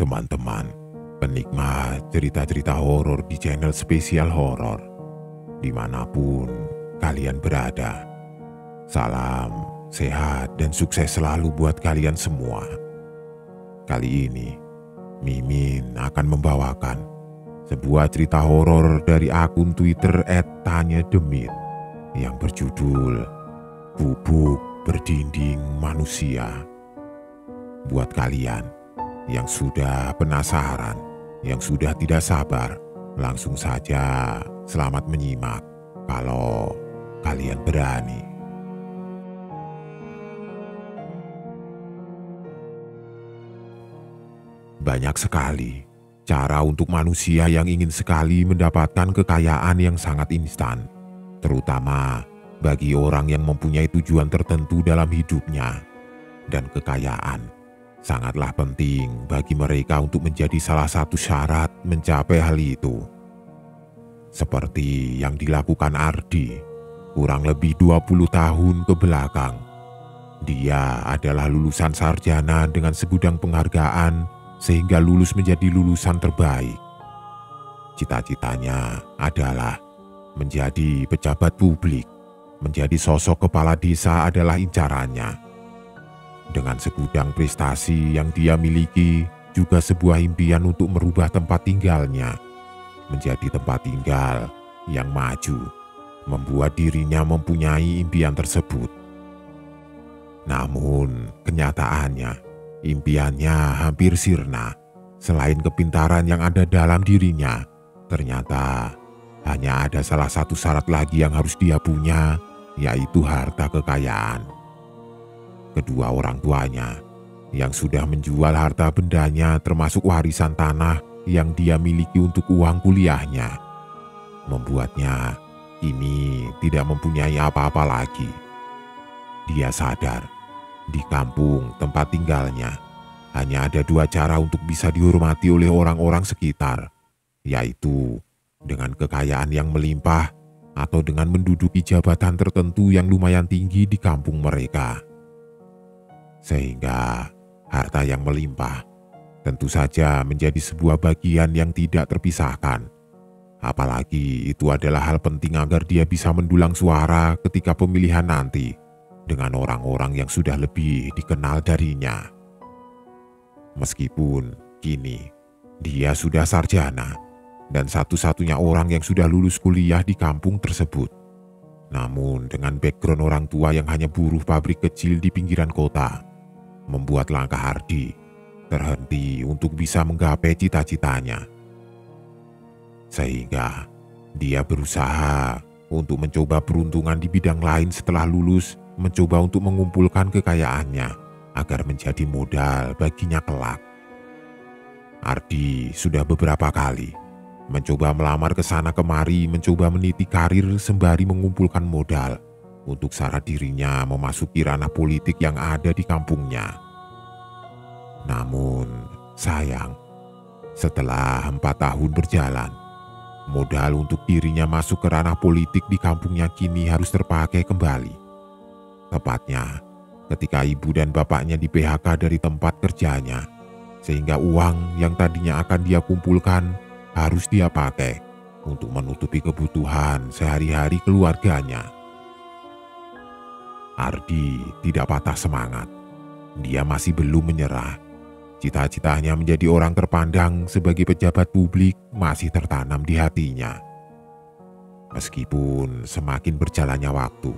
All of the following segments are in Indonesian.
teman-teman, penikmat cerita-cerita horor di channel spesial horor, dimanapun kalian berada. Salam sehat dan sukses selalu buat kalian semua. Kali ini, Mimin akan membawakan sebuah cerita horor dari akun Twitter @tanyademit yang berjudul Bubuk Berdinding Manusia. Buat kalian yang sudah penasaran, yang sudah tidak sabar, langsung saja selamat menyimak kalau kalian berani. Banyak sekali cara untuk manusia yang ingin sekali mendapatkan kekayaan yang sangat instan, terutama bagi orang yang mempunyai tujuan tertentu dalam hidupnya. Dan kekayaan sangatlah penting bagi mereka untuk menjadi salah satu syarat mencapai hal itu. Seperti yang dilakukan Ardi kurang lebih 20 tahun ke belakang. Dia adalah lulusan sarjana dengan segudang penghargaan sehingga lulus menjadi lulusan terbaik. Cita-citanya adalah menjadi pejabat publik, menjadi sosok kepala desa adalah incarannya. Dengan segudang prestasi yang dia miliki, juga sebuah impian untuk merubah tempat tinggalnya menjadi tempat tinggal yang maju, membuat dirinya mempunyai impian tersebut. Namun, kenyataannya, impiannya hampir sirna. Selain kepintaran yang ada dalam dirinya, ternyata hanya ada salah satu syarat lagi yang harus dia punya, yaitu harta kekayaan. Kedua orang tuanya yang sudah menjual harta bendanya termasuk warisan tanah yang dia miliki untuk uang kuliahnya, membuatnya kini tidak mempunyai apa-apa lagi. Dia sadar di kampung tempat tinggalnya hanya ada dua cara untuk bisa dihormati oleh orang-orang sekitar, yaitu dengan kekayaan yang melimpah atau dengan menduduki jabatan tertentu yang lumayan tinggi di kampung mereka. Sehingga harta yang melimpah tentu saja menjadi sebuah bagian yang tidak terpisahkan. Apalagi itu adalah hal penting agar dia bisa mendulang suara ketika pemilihan nanti dengan orang-orang yang sudah lebih dikenal darinya. Meskipun kini dia sudah sarjana dan satu-satunya orang yang sudah lulus kuliah di kampung tersebut. Namun dengan background orang tua yang hanya buruh pabrik kecil di pinggiran kota, membuat langkah Ardi terhenti untuk bisa menggapai cita-citanya. Sehingga dia berusaha untuk mencoba peruntungan di bidang lain setelah lulus, mencoba untuk mengumpulkan kekayaannya agar menjadi modal baginya kelak. Ardi sudah beberapa kali mencoba melamar ke sana kemari, mencoba meniti karir sembari mengumpulkan modal untuk syarat dirinya memasuki ranah politik yang ada di kampungnya. Namun sayang, setelah 4 tahun berjalan, modal untuk dirinya masuk ke ranah politik di kampungnya kini harus terpakai kembali. Tepatnya ketika ibu dan bapaknya di PHK dari tempat kerjanya, sehingga uang yang tadinya akan dia kumpulkan harus dia pakai untuk menutupi kebutuhan sehari-hari keluarganya. Ardi tidak patah semangat. Dia masih belum menyerah. Cita-citanya menjadi orang terpandang sebagai pejabat publik masih tertanam di hatinya. Meskipun semakin berjalannya waktu,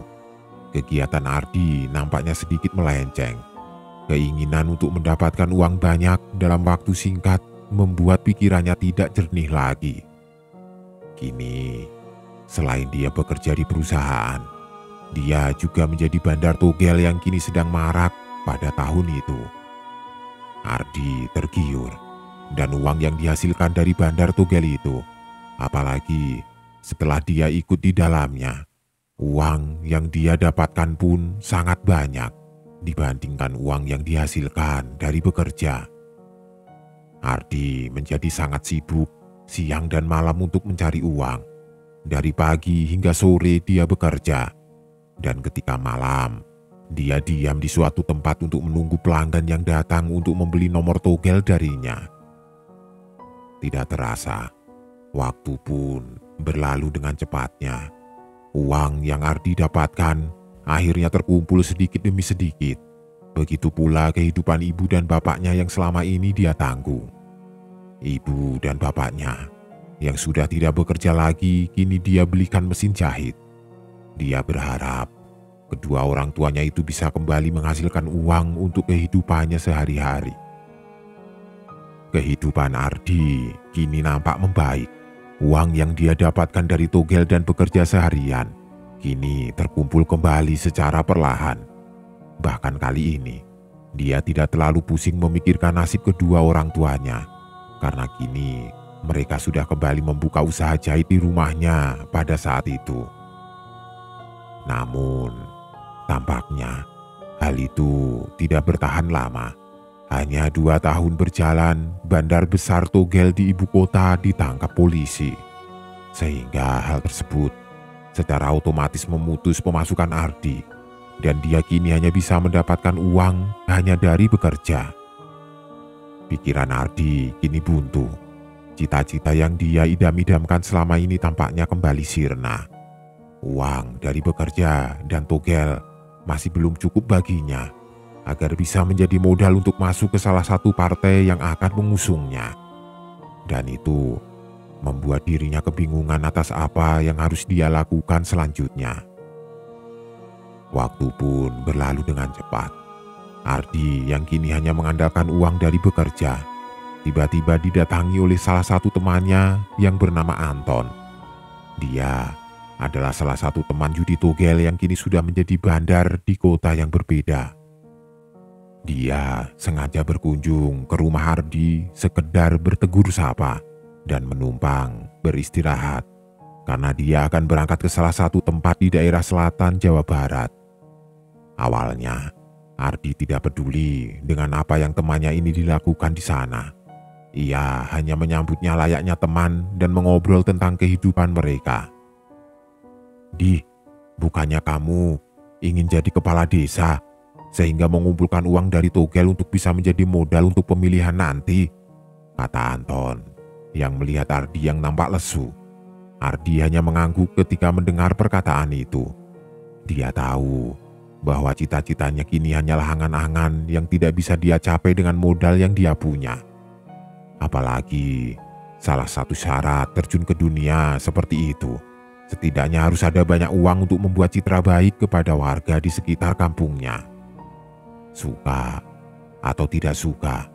kegiatan Ardi nampaknya sedikit melenceng. Keinginan untuk mendapatkan uang banyak dalam waktu singkat membuat pikirannya tidak jernih lagi. Kini, selain dia bekerja di perusahaan, dia juga menjadi bandar togel yang kini sedang marak pada tahun itu. Ardi tergiur, dan uang yang dihasilkan dari bandar togel itu, apalagi setelah dia ikut di dalamnya, uang yang dia dapatkan pun sangat banyak dibandingkan uang yang dihasilkan dari bekerja. Ardi menjadi sangat sibuk siang dan malam untuk mencari uang. Dari pagi hingga sore dia bekerja. Dan ketika malam, dia diam di suatu tempat untuk menunggu pelanggan yang datang untuk membeli nomor togel darinya. Tidak terasa, waktu pun berlalu dengan cepatnya. Uang yang Ardi dapatkan akhirnya terkumpul sedikit demi sedikit. Begitu pula kehidupan ibu dan bapaknya yang selama ini dia tanggung. Ibu dan bapaknya yang sudah tidak bekerja lagi kini dia belikan mesin jahit. Dia berharap kedua orang tuanya itu bisa kembali menghasilkan uang untuk kehidupannya sehari-hari. Kehidupan Ardi kini nampak membaik. Uang yang dia dapatkan dari togel dan bekerja seharian kini terkumpul kembali secara perlahan. Bahkan kali ini, dia tidak terlalu pusing memikirkan nasib kedua orang tuanya, karena kini mereka sudah kembali membuka usaha jahit di rumahnya pada saat itu. Namun, tampaknya hal itu tidak bertahan lama. Hanya 2 tahun berjalan, bandar besar togel di ibu kota ditangkap polisi. Sehingga hal tersebut secara otomatis memutus pemasukan Ardi. Dan dia kini hanya bisa mendapatkan uang hanya dari bekerja. Pikiran Ardi kini buntu. Cita-cita yang dia idam-idamkan selama ini tampaknya kembali sirna. Uang dari bekerja dan togel masih belum cukup baginya agar bisa menjadi modal untuk masuk ke salah satu partai yang akan mengusungnya. Dan itu membuat dirinya kebingungan atas apa yang harus dia lakukan selanjutnya. Waktu pun berlalu dengan cepat. Ardi yang kini hanya mengandalkan uang dari bekerja, tiba-tiba didatangi oleh salah satu temannya yang bernama Anton. Dia adalah salah satu teman judi togel yang kini sudah menjadi bandar di kota yang berbeda. Dia sengaja berkunjung ke rumah Ardi sekedar bertegur sapa dan menumpang beristirahat karena dia akan berangkat ke salah satu tempat di daerah selatan Jawa Barat. Awalnya, Ardi tidak peduli dengan apa yang temannya ini dilakukan di sana. Ia hanya menyambutnya layaknya teman dan mengobrol tentang kehidupan mereka. "Di, bukannya kamu ingin jadi kepala desa sehingga mengumpulkan uang dari togel untuk bisa menjadi modal untuk pemilihan nanti?" kata Anton yang melihat Ardi yang nampak lesu. Ardi hanya mengangguk ketika mendengar perkataan itu. Dia tahu bahwa cita-citanya kini hanyalah angan-angan yang tidak bisa dia capai dengan modal yang dia punya. Apalagi salah satu syarat terjun ke dunia seperti itu, setidaknya harus ada banyak uang untuk membuat citra baik kepada warga di sekitar kampungnya. Suka atau tidak suka,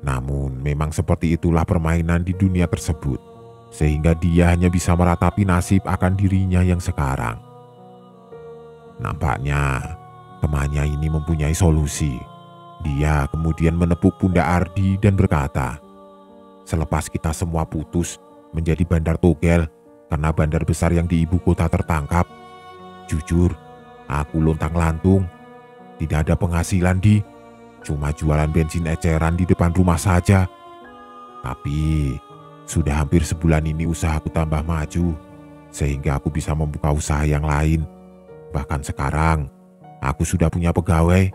namun memang seperti itulah permainan di dunia tersebut, sehingga dia hanya bisa meratapi nasib akan dirinya yang sekarang. Nampaknya temannya ini mempunyai solusi. Dia kemudian menepuk pundak Ardi dan berkata, "Selepas kita semua putus menjadi bandar togel karena bandar besar yang di ibu kota tertangkap, jujur, aku lontang-lantung. Tidak ada penghasilan, Di. Cuma jualan bensin eceran di depan rumah saja. Tapi sudah hampir sebulan ini usahaku tambah maju, sehingga aku bisa membuka usaha yang lain. Bahkan sekarang, aku sudah punya pegawai.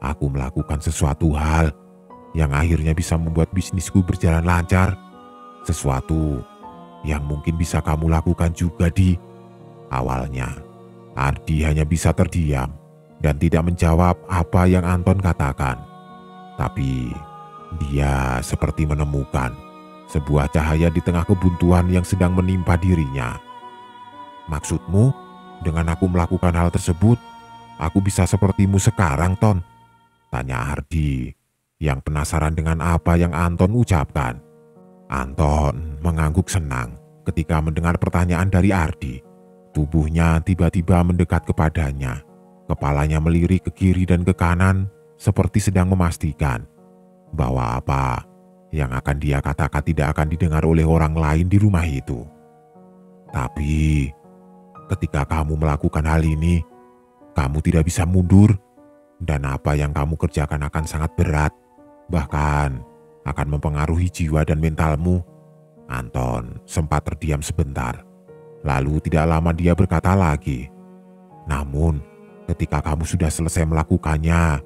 Aku melakukan sesuatu hal yang akhirnya bisa membuat bisnisku berjalan lancar. Sesuatu yang mungkin bisa kamu lakukan juga, Di." Awalnya, Ardi hanya bisa terdiam dan tidak menjawab apa yang Anton katakan. Tapi dia seperti menemukan sebuah cahaya di tengah kebuntuan yang sedang menimpa dirinya. "Maksudmu, dengan aku melakukan hal tersebut, aku bisa sepertimu sekarang, Ton?" tanya Ardi yang penasaran dengan apa yang Anton ucapkan. Anton mengangguk senang ketika mendengar pertanyaan dari Ardi. Tubuhnya tiba-tiba mendekat kepadanya. Kepalanya melirik ke kiri dan ke kanan seperti sedang memastikan bahwa apa yang akan dia katakan tidak akan didengar oleh orang lain di rumah itu. "Tapi ketika kamu melakukan hal ini, kamu tidak bisa mundur, dan apa yang kamu kerjakan akan sangat berat, bahkan akan mempengaruhi jiwa dan mentalmu." Anton sempat terdiam sebentar, lalu tidak lama dia berkata lagi, "Namun ketika kamu sudah selesai melakukannya,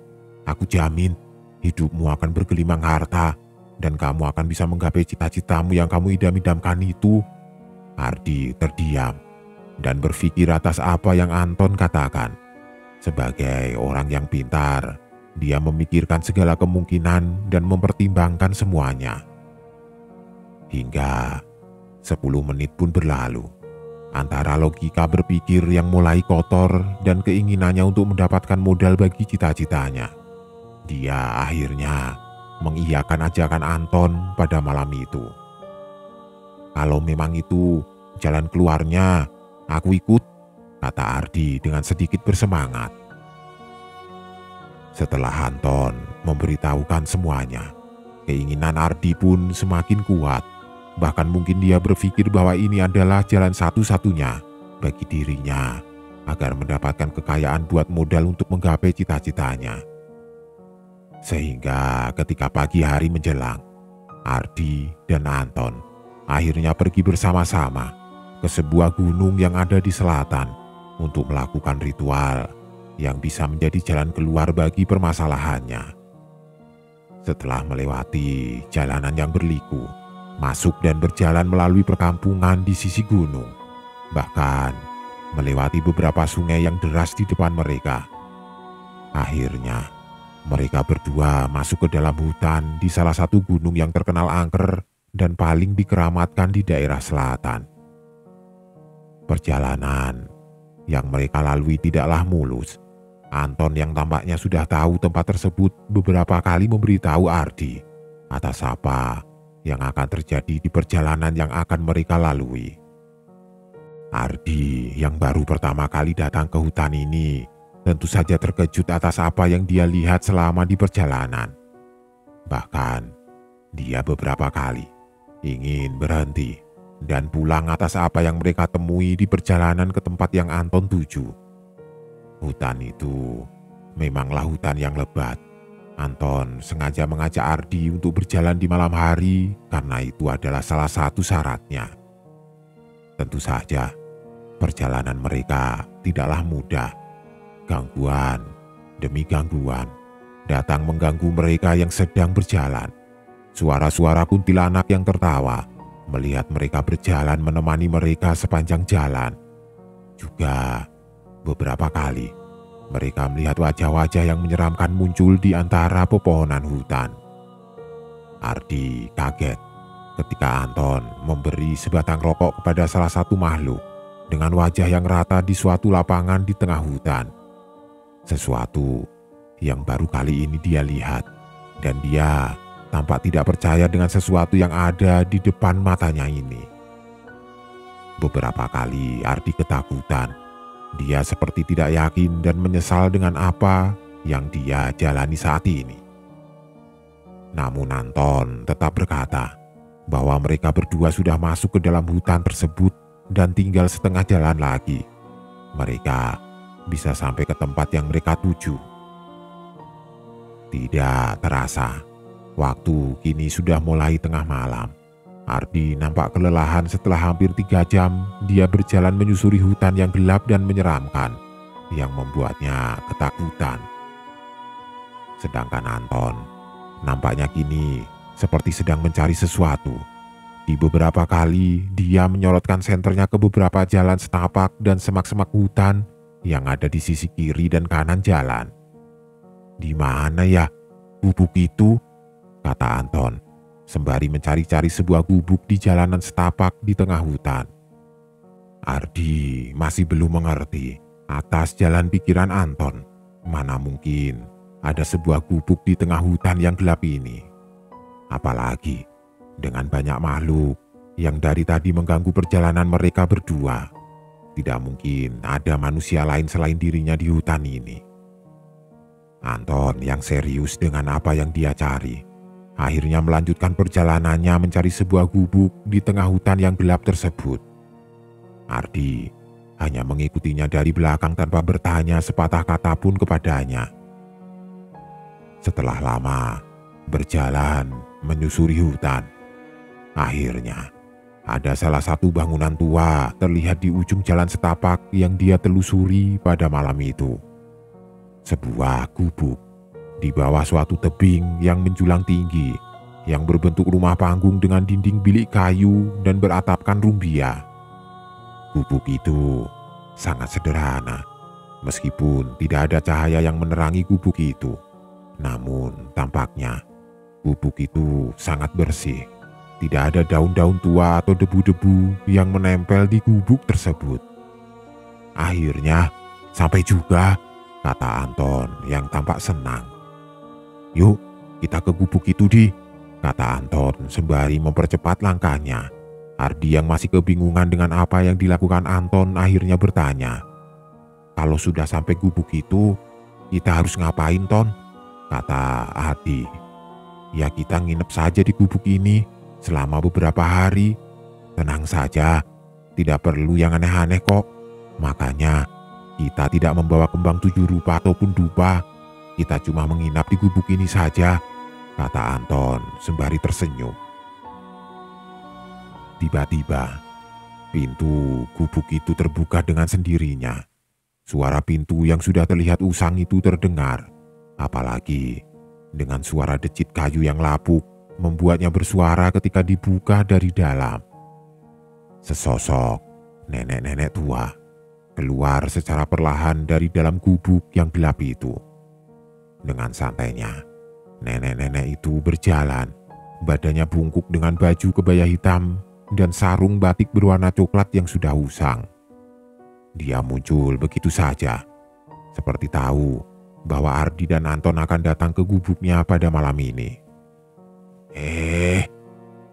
aku jamin hidupmu akan bergelimang harta dan kamu akan bisa menggapai cita-citamu yang kamu idam-idamkan itu." Ardi terdiam dan berpikir atas apa yang Anton katakan. Sebagai orang yang pintar, dia memikirkan segala kemungkinan dan mempertimbangkan semuanya. Hingga 10 menit pun berlalu. Antara logika berpikir yang mulai kotor dan keinginannya untuk mendapatkan modal bagi cita-citanya, dia akhirnya mengiyakan ajakan Anton pada malam itu. "Kalau memang itu jalan keluarnya, aku ikut," kata Ardi dengan sedikit bersemangat. Setelah Anton memberitahukan semuanya, keinginan Ardi pun semakin kuat. Bahkan mungkin dia berpikir bahwa ini adalah jalan satu-satunya bagi dirinya agar mendapatkan kekayaan buat modal untuk menggapai cita-citanya. Sehingga ketika pagi hari menjelang, Ardi dan Anton akhirnya pergi bersama-sama ke sebuah gunung yang ada di selatan untuk melakukan ritual yang bisa menjadi jalan keluar bagi permasalahannya. Setelah melewati jalanan yang berliku, masuk dan berjalan melalui perkampungan di sisi gunung, bahkan melewati beberapa sungai yang deras di depan mereka, akhirnya mereka berdua masuk ke dalam hutan di salah satu gunung yang terkenal angker dan paling dikeramatkan di daerah selatan. Perjalanan yang mereka lalui tidaklah mulus. Anton yang tampaknya sudah tahu tempat tersebut beberapa kali memberitahu Ardi atas apa yang akan terjadi di perjalanan yang akan mereka lalui. Ardi yang baru pertama kali datang ke hutan ini tentu saja terkejut atas apa yang dia lihat selama di perjalanan. Bahkan dia beberapa kali ingin berhenti dan pulang atas apa yang mereka temui di perjalanan ke tempat yang Anton tuju. Hutan itu memanglah hutan yang lebat. Anton sengaja mengajak Ardi untuk berjalan di malam hari karena itu adalah salah satu syaratnya. Tentu saja perjalanan mereka tidaklah mudah. Gangguan demi gangguan datang mengganggu mereka yang sedang berjalan. Suara-suara kuntilanak yang tertawa melihat mereka berjalan menemani mereka sepanjang jalan. Juga beberapa kali mereka melihat wajah-wajah yang menyeramkan muncul di antara pepohonan hutan. Ardi kaget ketika Anton memberi sebatang rokok kepada salah satu makhluk dengan wajah yang rata di suatu lapangan di tengah hutan. Sesuatu yang baru kali ini dia lihat, dan dia tampak tidak percaya dengan sesuatu yang ada di depan matanya ini. Beberapa kali Ardi ketakutan. Dia seperti tidak yakin dan menyesal dengan apa yang dia jalani saat ini. Namun Anton tetap berkata bahwa mereka berdua sudah masuk ke dalam hutan tersebut dan tinggal setengah jalan lagi. Mereka bisa sampai ke tempat yang mereka tuju. Tidak terasa, waktu kini sudah mulai tengah malam. Ardi nampak kelelahan setelah hampir 3 jam dia berjalan menyusuri hutan yang gelap dan menyeramkan yang membuatnya ketakutan. Sedangkan Anton nampaknya kini seperti sedang mencari sesuatu. Di beberapa kali dia menyorotkan senternya ke beberapa jalan setapak dan semak-semak hutan yang ada di sisi kiri dan kanan jalan. "Di mana ya gubuk itu?" kata Anton sembari mencari-cari sebuah gubuk di jalanan setapak di tengah hutan. Ardi masih belum mengerti atas jalan pikiran Anton. Mana mungkin ada sebuah gubuk di tengah hutan yang gelap ini. Apalagi dengan banyak makhluk yang dari tadi mengganggu perjalanan mereka berdua. Tidak mungkin ada manusia lain selain dirinya di hutan ini. Anton yang serius dengan apa yang dia cari akhirnya melanjutkan perjalanannya mencari sebuah gubuk di tengah hutan yang gelap tersebut. Ardi hanya mengikutinya dari belakang tanpa bertanya sepatah kata pun kepadanya. Setelah lama berjalan menyusuri hutan, akhirnya ada salah satu bangunan tua terlihat di ujung jalan setapak yang dia telusuri pada malam itu. Sebuah gubuk di bawah suatu tebing yang menjulang tinggi yang berbentuk rumah panggung dengan dinding bilik kayu dan beratapkan rumbia. Gubuk itu sangat sederhana, meskipun tidak ada cahaya yang menerangi gubuk itu. Namun tampaknya gubuk itu sangat bersih. Tidak ada daun-daun tua atau debu-debu yang menempel di gubuk tersebut. Akhirnya sampai juga, kata Anton yang tampak senang. Yuk kita ke gubuk itu, Di, kata Anton sembari mempercepat langkahnya. Ardi yang masih kebingungan dengan apa yang dilakukan Anton akhirnya bertanya, kalau sudah sampai gubuk itu, kita harus ngapain, Ton? Kata Ardi. Ya kita nginep saja di gubuk ini selama beberapa hari. Tenang saja, tidak perlu yang aneh-aneh kok. Makanya kita tidak membawa kembang 7 rupa ataupun dupa. Kita cuma menginap di gubuk ini saja, kata Anton sembari tersenyum. Tiba-tiba pintu gubuk itu terbuka dengan sendirinya. Suara pintu yang sudah terlihat usang itu terdengar. Apalagi dengan suara decit kayu yang lapuk membuatnya bersuara ketika dibuka dari dalam. Sesosok nenek-nenek tua keluar secara perlahan dari dalam gubuk yang gelap itu. Dengan santainya, nenek-nenek itu berjalan, badannya bungkuk dengan baju kebaya hitam dan sarung batik berwarna coklat yang sudah usang. Dia muncul begitu saja, seperti tahu bahwa Ardi dan Anton akan datang ke gubuknya pada malam ini.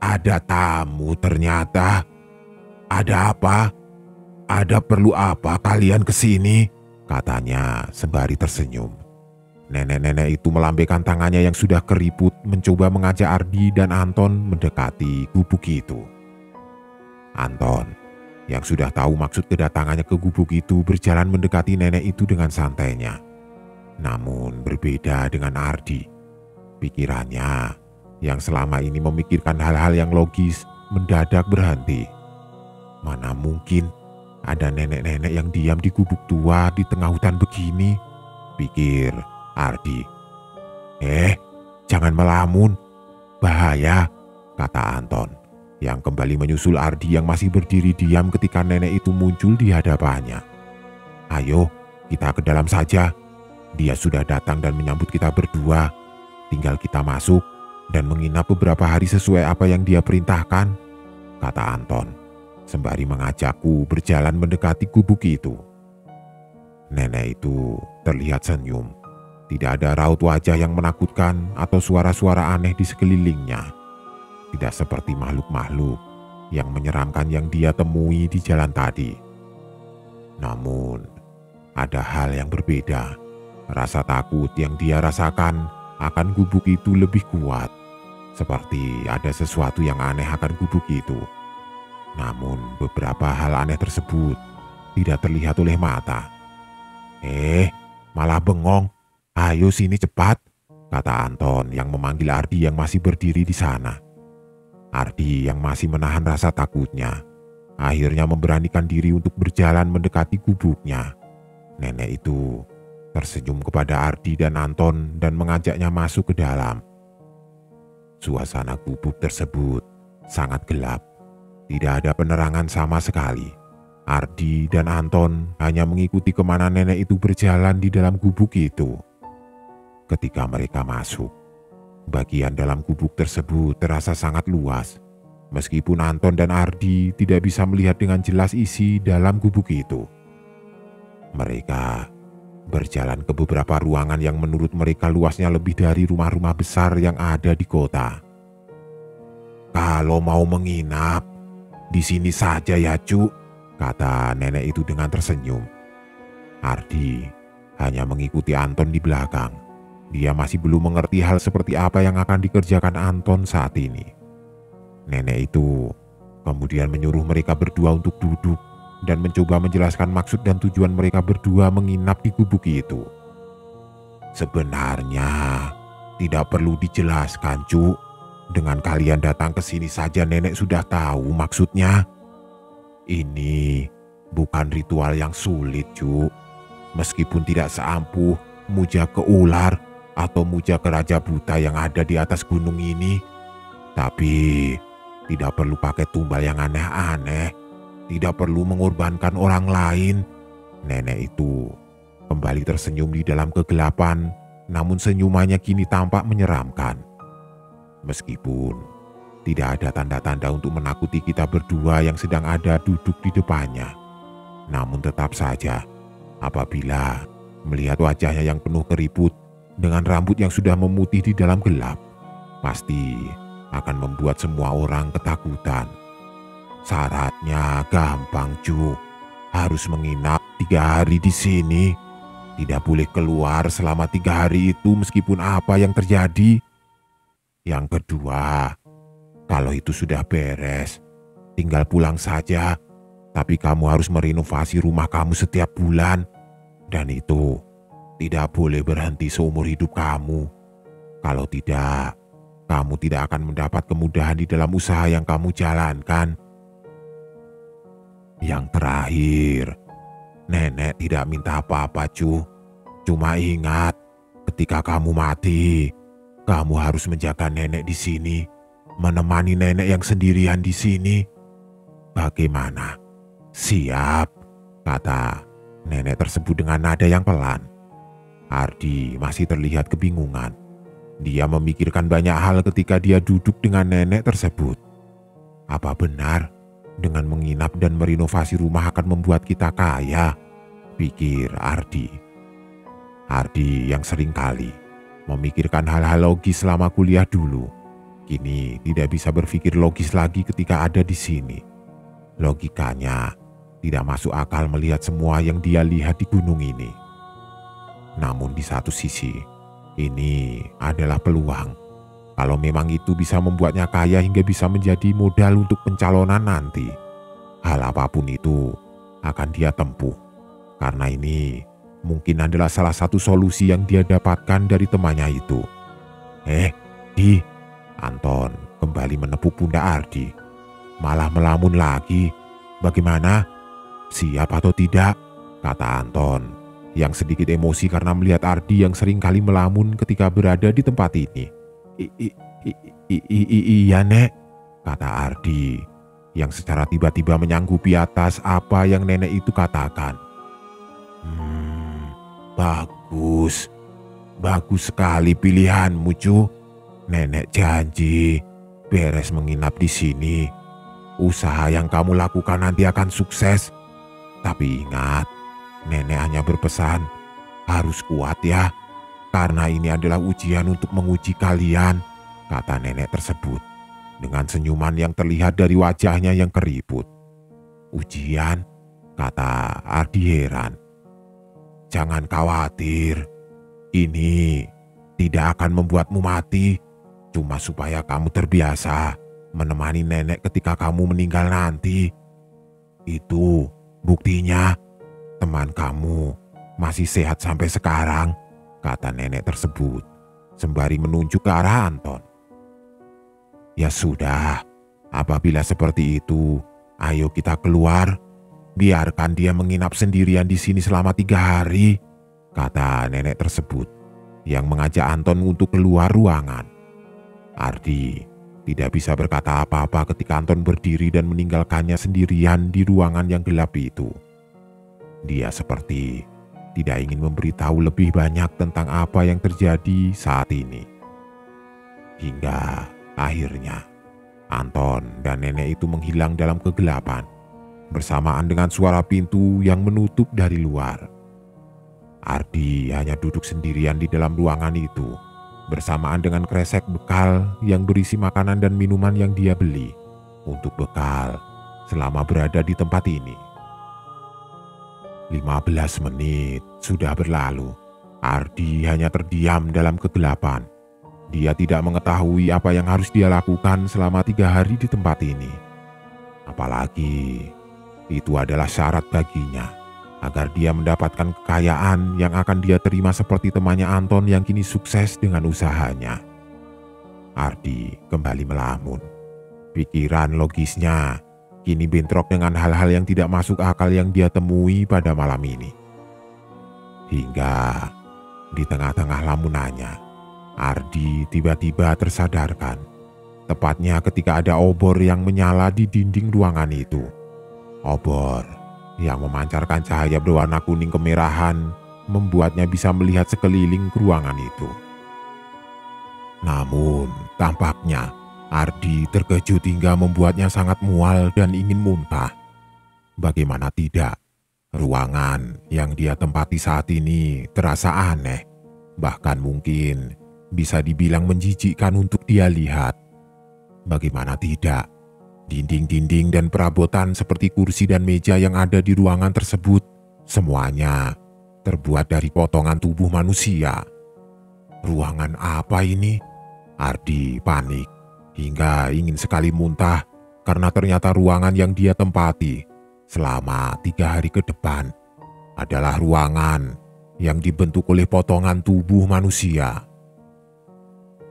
Ada tamu ternyata. Ada apa? Ada perlu apa kalian kesini? Katanya sembari tersenyum. Nenek-nenek itu melambaikan tangannya yang sudah keriput mencoba mengajak Ardi dan Anton mendekati gubuk itu. Anton yang sudah tahu maksud kedatangannya ke gubuk itu berjalan mendekati nenek itu dengan santainya. Namun berbeda dengan Ardi. Pikirannya yang selama ini memikirkan hal-hal yang logis mendadak berhenti. Mana mungkin ada nenek-nenek yang diam di gubuk tua di tengah hutan begini, pikir Ardi. Jangan melamun, bahaya, kata Anton yang kembali menyusul Ardi yang masih berdiri diam ketika nenek itu muncul di hadapannya. Ayo kita ke dalam saja, dia sudah datang dan menyambut kita berdua. Tinggal kita masuk dan menginap beberapa hari sesuai apa yang dia perintahkan, kata Anton sembari mengajakku berjalan mendekati gubuk itu. Nenek itu terlihat senyum. Tidak ada raut wajah yang menakutkan atau suara-suara aneh di sekelilingnya. Tidak seperti makhluk-makhluk yang menyeramkan yang dia temui di jalan tadi. Namun, ada hal yang berbeda. Rasa takut yang dia rasakan akan gubuk itu lebih kuat. Seperti ada sesuatu yang aneh akan gubuk itu. Namun, beberapa hal aneh tersebut tidak terlihat oleh mata. Malah bengong. Ayo sini cepat, kata Anton yang memanggil Ardi yang masih berdiri di sana. Ardi yang masih menahan rasa takutnya, akhirnya memberanikan diri untuk berjalan mendekati gubuknya. Nenek itu tersenyum kepada Ardi dan Anton dan mengajaknya masuk ke dalam. Suasana gubuk tersebut sangat gelap. Tidak ada penerangan sama sekali. Ardi dan Anton hanya mengikuti kemana nenek itu berjalan di dalam gubuk itu. Ketika mereka masuk, bagian dalam gubuk tersebut terasa sangat luas. Meskipun Anton dan Ardi tidak bisa melihat dengan jelas isi dalam gubuk itu. Mereka berjalan ke beberapa ruangan yang menurut mereka luasnya lebih dari rumah-rumah besar yang ada di kota. Kalau mau menginap, di sini saja ya, Cuk, kata nenek itu dengan tersenyum. Ardi hanya mengikuti Anton di belakang. Dia masih belum mengerti hal seperti apa yang akan dikerjakan Anton saat ini. Nenek itu kemudian menyuruh mereka berdua untuk duduk dan mencoba menjelaskan maksud dan tujuan mereka berdua menginap di gubuk itu. Sebenarnya tidak perlu dijelaskan, Cuk. Dengan kalian datang ke sini saja nenek sudah tahu maksudnya. Ini bukan ritual yang sulit, Cuk. Meskipun tidak seampuh muja ke ular atau muja ke raja buta yang ada di atas gunung ini, Tapi tidak perlu pakai tumbal yang aneh-aneh. Tidak perlu mengorbankan orang lain. Nenek itu kembali tersenyum di dalam kegelapan, namun senyumannya kini tampak menyeramkan. Meskipun tidak ada tanda-tanda untuk menakuti kita berdua yang sedang ada duduk di depannya. Namun tetap saja, apabila melihat wajahnya yang penuh keriput dengan rambut yang sudah memutih di dalam gelap, pasti akan membuat semua orang ketakutan. Syaratnya gampang, Cu. Harus menginap 3 hari di sini. Tidak boleh keluar selama 3 hari itu meskipun apa yang terjadi. Yang kedua, kalau itu sudah beres, tinggal pulang saja. Tapi kamu harus merenovasi rumah kamu setiap bulan. Dan itu tidak boleh berhenti seumur hidup kamu. Kalau tidak, kamu tidak akan mendapat kemudahan di dalam usaha yang kamu jalankan. Yang terakhir, nenek tidak minta apa-apa, Cu. Cuma ingat, ketika kamu mati, kamu harus menjaga nenek di sini, menemani nenek yang sendirian di sini. Bagaimana? Siap, kata nenek tersebut dengan nada yang pelan. Ardi masih terlihat kebingungan. Dia memikirkan banyak hal ketika dia duduk dengan nenek tersebut. Apa benar dengan menginap dan merenovasi rumah akan membuat kita kaya? Pikir Ardi. Ardi yang sering kali memikirkan hal-hal logis selama kuliah dulu, kini tidak bisa berpikir logis lagi ketika ada di sini. Logikanya tidak masuk akal melihat semua yang dia lihat di gunung ini. Namun di satu sisi, ini adalah peluang. Kalau memang itu bisa membuatnya kaya hingga bisa menjadi modal untuk pencalonan nanti, hal apapun itu akan dia tempuh. Karena ini mungkin adalah salah satu solusi yang dia dapatkan dari temannya itu. Anton kembali menepuk pundak Ardi. Malah melamun lagi. Bagaimana? Siap atau tidak? Kata Anton yang sedikit emosi karena melihat Ardi yang sering kali melamun ketika berada di tempat ini. Iya, Nek, kata Ardi yang secara tiba-tiba menyanggupi atas apa yang nenek itu katakan. Bagus sekali pilihanmu, Cu. Nenek janji beres menginap di sini, usaha yang kamu lakukan nanti akan sukses. Tapi ingat, nenek hanya berpesan harus kuat ya, karena ini adalah ujian untuk menguji kalian, kata nenek tersebut dengan senyuman yang terlihat dari wajahnya yang keriput. Ujian, kata Ardi heran. Jangan khawatir, ini tidak akan membuatmu mati, cuma supaya kamu terbiasa menemani nenek ketika kamu meninggal nanti. Itu buktinya teman kamu masih sehat sampai sekarang, kata nenek tersebut sembari menunjuk ke arah Anton. Ya sudah, apabila seperti itu, ayo kita keluar. Biarkan dia menginap sendirian di sini selama 3 hari, kata nenek tersebut yang mengajak Anton untuk keluar ruangan. Ardi tidak bisa berkata apa-apa ketika Anton berdiri dan meninggalkannya sendirian di ruangan yang gelap itu. Dia seperti tidak ingin memberitahu lebih banyak tentang apa yang terjadi saat ini. Hingga akhirnya Anton dan nenek itu menghilang dalam kegelapan bersamaan dengan suara pintu yang menutup dari luar. Ardi hanya duduk sendirian di dalam ruangan itu bersamaan dengan kresek bekal yang berisi makanan dan minuman yang dia beli untuk bekal selama berada di tempat ini. 15 menit sudah berlalu. Ardi hanya terdiam dalam kegelapan. Dia tidak mengetahui apa yang harus dia lakukan selama 3 hari di tempat ini. Apalagi itu adalah syarat baginya agar dia mendapatkan kekayaan yang akan dia terima seperti temannya Anton yang kini sukses dengan usahanya. Ardi kembali melamun. Pikiran logisnya kini bentrok dengan hal-hal yang tidak masuk akal yang dia temui pada malam ini. Hingga di tengah-tengah lamunannya, Ardi tiba-tiba tersadarkan tepatnya ketika ada obor yang menyala di dinding ruangan itu. Obor yang memancarkan cahaya berwarna kuning kemerahan membuatnya bisa melihat sekeliling ruangan itu. Namun tampaknya Ardi terkejut hingga membuatnya sangat mual dan ingin muntah. Bagaimana tidak, ruangan yang dia tempati saat ini terasa aneh, bahkan mungkin bisa dibilang menjijikkan untuk dia lihat. Bagaimana tidak, dinding-dinding dan perabotan seperti kursi dan meja yang ada di ruangan tersebut semuanya terbuat dari potongan tubuh manusia. Ruangan apa ini? Ardi panik hingga ingin sekali muntah karena ternyata ruangan yang dia tempati selama 3 hari ke depan adalah ruangan yang dibentuk oleh potongan tubuh manusia.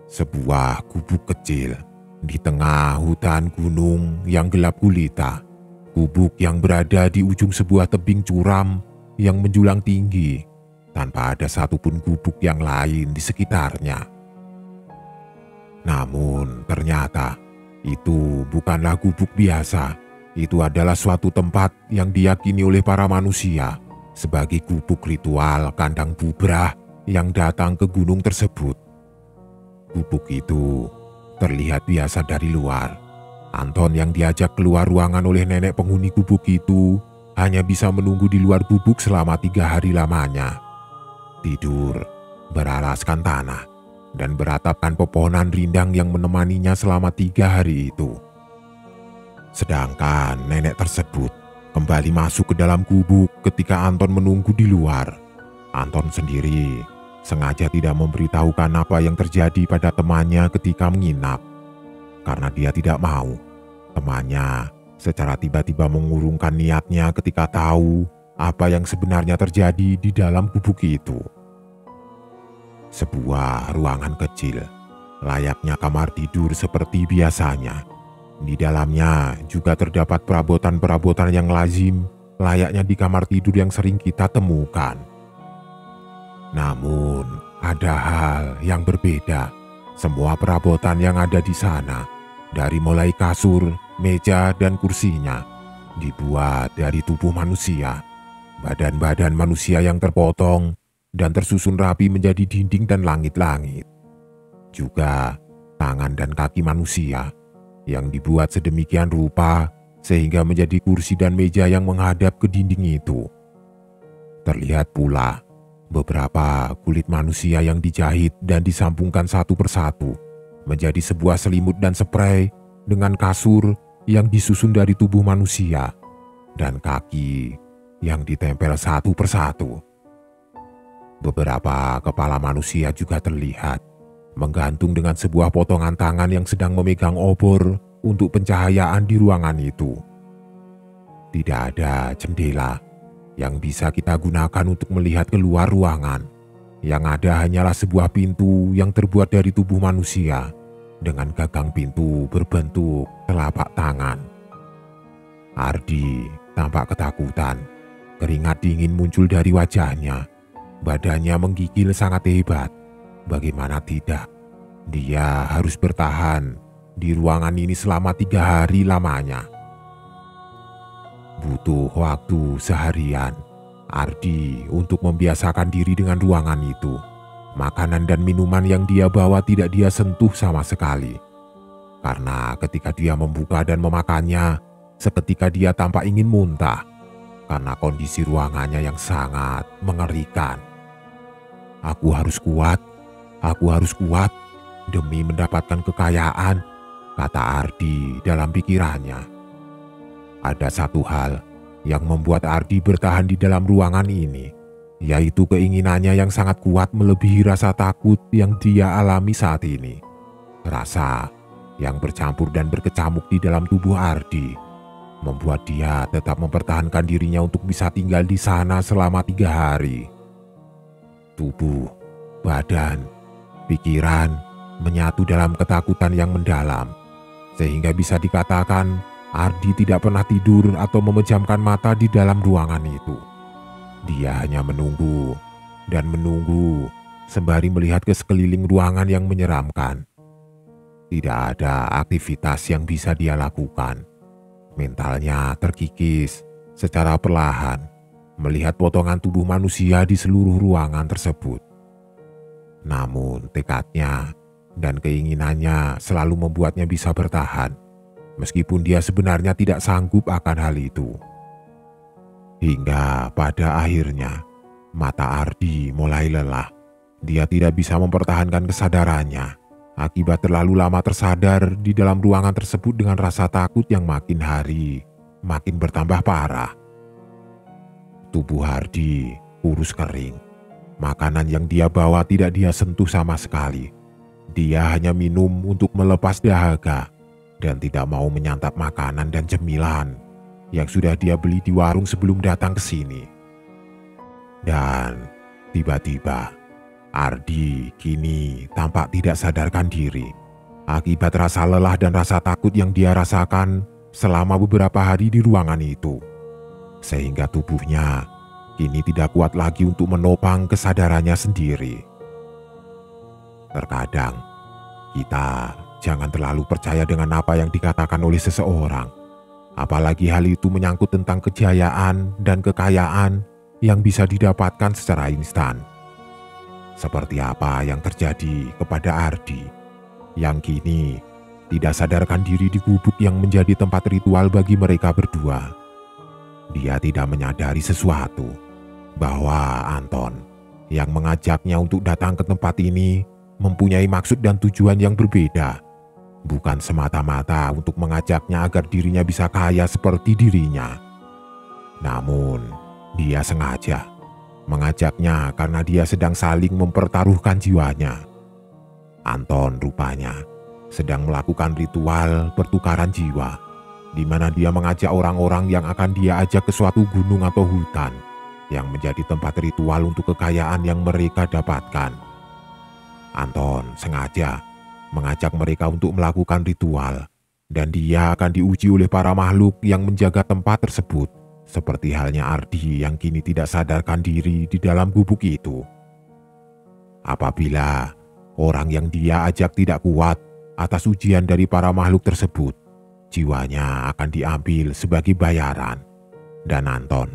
Sebuah gubuk kecil di tengah hutan gunung yang gelap gulita. Gubuk yang berada di ujung sebuah tebing curam yang menjulang tinggi tanpa ada satupun gubuk yang lain di sekitarnya. Namun ternyata itu bukanlah gubuk biasa. Itu adalah suatu tempat yang diyakini oleh para manusia sebagai gubuk ritual kandang bubrah yang datang ke gunung tersebut. Gubuk itu terlihat biasa dari luar. Anton yang diajak keluar ruangan oleh nenek penghuni gubuk itu hanya bisa menunggu di luar gubuk selama 3 hari lamanya. Tidur beralaskan tanah dan beratapkan pepohonan rindang yang menemaninya selama 3 hari itu. Sedangkan nenek tersebut kembali masuk ke dalam gubuk ketika Anton menunggu di luar. Anton sendiri sengaja tidak memberitahukan apa yang terjadi pada temannya ketika menginap, karena dia tidak mau temannya secara tiba-tiba mengurungkan niatnya ketika tahu apa yang sebenarnya terjadi di dalam gubuk itu. Sebuah ruangan kecil, layaknya kamar tidur seperti biasanya. Di dalamnya juga terdapat perabotan-perabotan yang lazim, layaknya di kamar tidur yang sering kita temukan. Namun, ada hal yang berbeda. Semua perabotan yang ada di sana, dari mulai kasur, meja, dan kursinya, dibuat dari tubuh manusia. Badan-badan manusia yang terpotong dan tersusun rapi menjadi dinding dan langit-langit. Juga tangan dan kaki manusia yang dibuat sedemikian rupa sehingga menjadi kursi dan meja yang menghadap ke dinding itu. Terlihat pula beberapa kulit manusia yang dijahit dan disambungkan satu persatu menjadi sebuah selimut dan spray dengan kasur yang disusun dari tubuh manusia dan kaki yang ditempel satu persatu. Beberapa kepala manusia juga terlihat menggantung dengan sebuah potongan tangan yang sedang memegang obor untuk pencahayaan di ruangan itu. Tidak ada jendela yang bisa kita gunakan untuk melihat keluar ruangan. Yang ada hanyalah sebuah pintu yang terbuat dari tubuh manusia dengan gagang pintu berbentuk telapak tangan. Ardi tampak ketakutan. Keringat dingin muncul dari wajahnya. Badannya menggigil sangat hebat. Bagaimana tidak, dia harus bertahan di ruangan ini selama 3 hari lamanya. Butuh waktu seharian Ardi untuk membiasakan diri dengan ruangan itu. Makanan dan minuman yang dia bawa tidak dia sentuh sama sekali. Karena ketika dia membuka dan memakannya, seketika dia tampak ingin muntah karena kondisi ruangannya yang sangat mengerikan. Aku harus kuat demi mendapatkan kekayaan, kata Ardi dalam pikirannya. Ada satu hal yang membuat Ardi bertahan di dalam ruangan ini, yaitu keinginannya yang sangat kuat melebihi rasa takut yang dia alami saat ini. Rasa yang bercampur dan berkecamuk di dalam tubuh Ardi membuat dia tetap mempertahankan dirinya untuk bisa tinggal di sana selama 3 hari. Tubuh, badan, pikiran menyatu dalam ketakutan yang mendalam, sehingga bisa dikatakan Ardi tidak pernah tidur atau memejamkan mata di dalam ruangan itu. Dia hanya menunggu dan menunggu sembari melihat ke sekeliling ruangan yang menyeramkan. Tidak ada aktivitas yang bisa dia lakukan. Mentalnya terkikis secara perlahan melihat potongan tubuh manusia di seluruh ruangan tersebut. Namun tekadnya dan keinginannya selalu membuatnya bisa bertahan, meskipun dia sebenarnya tidak sanggup akan hal itu. Hingga pada akhirnya mata Ardi mulai lelah. Dia tidak bisa mempertahankan kesadarannya akibat terlalu lama tersadar di dalam ruangan tersebut dengan rasa takut yang makin hari makin bertambah parah. Tubuh Ardi kurus kering. Makanan yang dia bawa tidak dia sentuh sama sekali. Dia hanya minum untuk melepas dahaga dan tidak mau menyantap makanan dan cemilan yang sudah dia beli di warung sebelum datang ke sini. Dan tiba-tiba Ardi kini tampak tidak sadarkan diri akibat rasa lelah dan rasa takut yang dia rasakan selama beberapa hari di ruangan itu. Sehingga tubuhnya kini tidak kuat lagi untuk menopang kesadarannya sendiri. Terkadang kita jangan terlalu percaya dengan apa yang dikatakan oleh seseorang, apalagi hal itu menyangkut tentang kejayaan dan kekayaan yang bisa didapatkan secara instan. Seperti apa yang terjadi kepada Ardi, yang kini tidak sadarkan diri di gubuk yang menjadi tempat ritual bagi mereka berdua. Dia tidak menyadari sesuatu, bahwa Anton yang mengajaknya untuk datang ke tempat ini mempunyai maksud dan tujuan yang berbeda. Bukan semata-mata untuk mengajaknya agar dirinya bisa kaya seperti dirinya. Namun, dia sengaja mengajaknya karena dia sedang saling mempertaruhkan jiwanya. Anton rupanya sedang melakukan ritual pertukaran jiwa, di mana dia mengajak orang-orang yang akan dia ajak ke suatu gunung atau hutan yang menjadi tempat ritual untuk kekayaan yang mereka dapatkan. Anton sengaja mengajak mereka untuk melakukan ritual, dan dia akan diuji oleh para makhluk yang menjaga tempat tersebut, seperti halnya Ardi yang kini tidak sadarkan diri di dalam gubuk itu. Apabila orang yang dia ajak tidak kuat atas ujian dari para makhluk tersebut, jiwanya akan diambil sebagai bayaran, dan Anton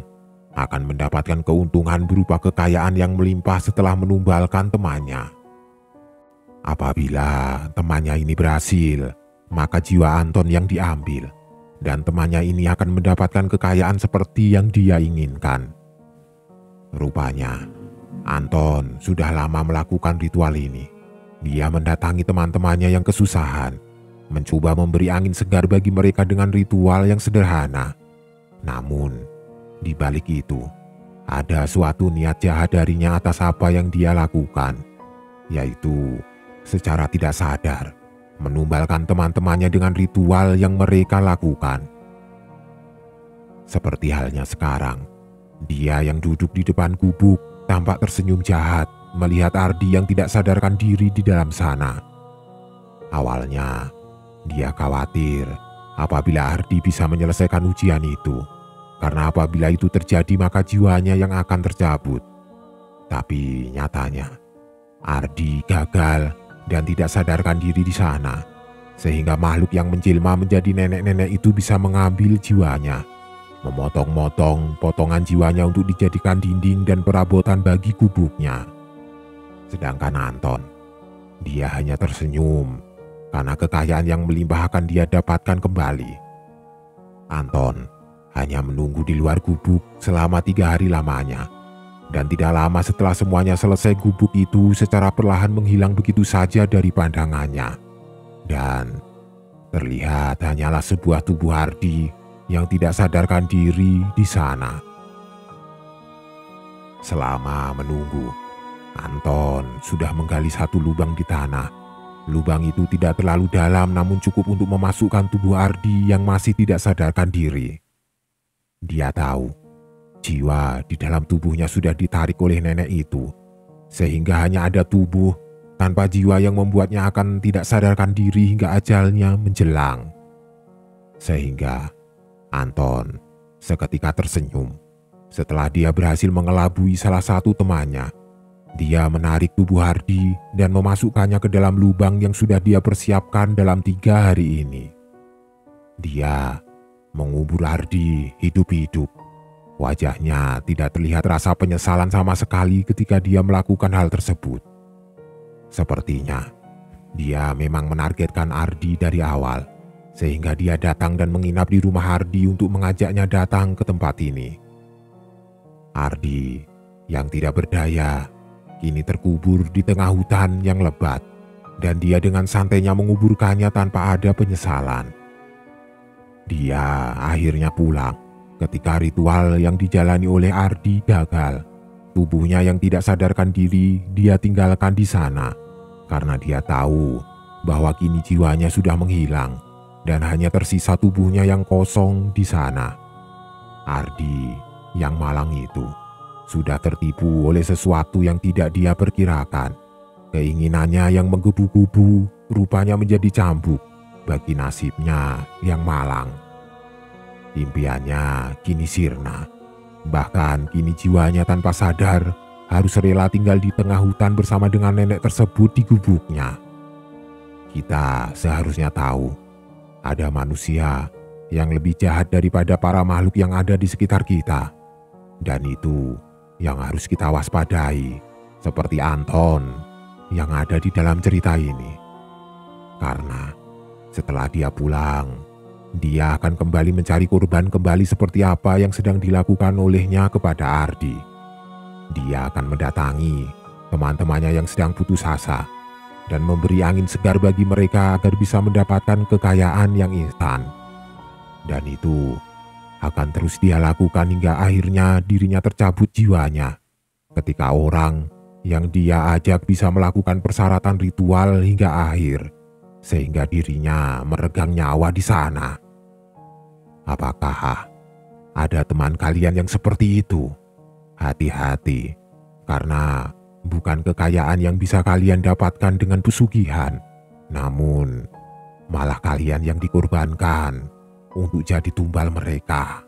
akan mendapatkan keuntungan berupa kekayaan yang melimpah setelah menumbalkan temannya. Apabila temannya ini berhasil, maka jiwa Anton yang diambil, dan temannya ini akan mendapatkan kekayaan seperti yang dia inginkan. Rupanya, Anton sudah lama melakukan ritual ini. Dia mendatangi teman-temannya yang kesusahan, mencoba memberi angin segar bagi mereka dengan ritual yang sederhana. Namun, di balik itu, ada suatu niat jahat darinya atas apa yang dia lakukan, yaitu secara tidak sadar menumbalkan teman-temannya dengan ritual yang mereka lakukan. Seperti halnya sekarang, dia yang duduk di depan gubuk tampak tersenyum jahat melihat Ardi yang tidak sadarkan diri di dalam sana. Awalnya, dia khawatir apabila Ardi bisa menyelesaikan ujian itu, karena apabila itu terjadi maka jiwanya yang akan tercabut. Tapi nyatanya, Ardi gagal dan tidak sadarkan diri di sana, sehingga makhluk yang menjelma menjadi nenek-nenek itu bisa mengambil jiwanya, memotong-motong potongan jiwanya untuk dijadikan dinding dan perabotan bagi gubuknya. Sedangkan Anton, dia hanya tersenyum karena kekayaan yang melimpah akan dia dapatkan kembali. Anton hanya menunggu di luar gubuk selama 3 hari lamanya. Dan tidak lama setelah semuanya selesai, gubuk itu secara perlahan menghilang begitu saja dari pandangannya. Dan terlihat hanyalah sebuah tubuh Ardi yang tidak sadarkan diri di sana. Selama menunggu, Anton sudah menggali satu lubang di tanah. Lubang itu tidak terlalu dalam namun cukup untuk memasukkan tubuh Ardi yang masih tidak sadarkan diri. Dia tahu jiwa di dalam tubuhnya sudah ditarik oleh nenek itu, sehingga hanya ada tubuh tanpa jiwa yang membuatnya akan tidak sadarkan diri hingga ajalnya menjelang. Sehingga Anton seketika tersenyum setelah dia berhasil mengelabui salah satu temannya Dia menarik tubuh Hardi dan memasukkannya ke dalam lubang yang sudah dia persiapkan dalam 3 hari ini. Dia mengubur Hardi hidup-hidup. Wajahnya tidak terlihat rasa penyesalan sama sekali ketika dia melakukan hal tersebut. Sepertinya dia memang menargetkan Hardi dari awal, sehingga dia datang dan menginap di rumah Hardi untuk mengajaknya datang ke tempat ini. Hardi yang tidak berdaya kini terkubur di tengah hutan yang lebat, dan dia dengan santainya menguburkannya tanpa ada penyesalan. Dia akhirnya pulang ketika ritual yang dijalani oleh Hardi gagal. Tubuhnya yang tidak sadarkan diri dia tinggalkan di sana, karena dia tahu bahwa kini jiwanya sudah menghilang dan hanya tersisa tubuhnya yang kosong di sana. Hardi yang malang itu sudah tertipu oleh sesuatu yang tidak dia perkirakan. Keinginannya yang menggebu-gebu rupanya menjadi cambuk bagi nasibnya yang malang. Impiannya kini sirna. Bahkan kini jiwanya tanpa sadar harus rela tinggal di tengah hutan bersama dengan nenek tersebut di gubuknya. Kita seharusnya tahu ada manusia yang lebih jahat daripada para makhluk yang ada di sekitar kita. Dan itu yang harus kita waspadai, seperti Anton yang ada di dalam cerita ini. Karena setelah dia pulang, dia akan kembali mencari korban kembali seperti apa yang sedang dilakukan olehnya kepada Hardi. Dia akan mendatangi teman-temannya yang sedang putus asa dan memberi angin segar bagi mereka agar bisa mendapatkan kekayaan yang instan. Dan itu akan terus dia lakukan hingga akhirnya dirinya tercabut jiwanya ketika orang yang dia ajak bisa melakukan persyaratan ritual hingga akhir, sehingga dirinya meregang nyawa di sana. Apakah ada teman kalian yang seperti itu? Hati-hati, karena bukan kekayaan yang bisa kalian dapatkan dengan pesugihan, namun malah kalian yang dikorbankan untuk jadi tumbal mereka.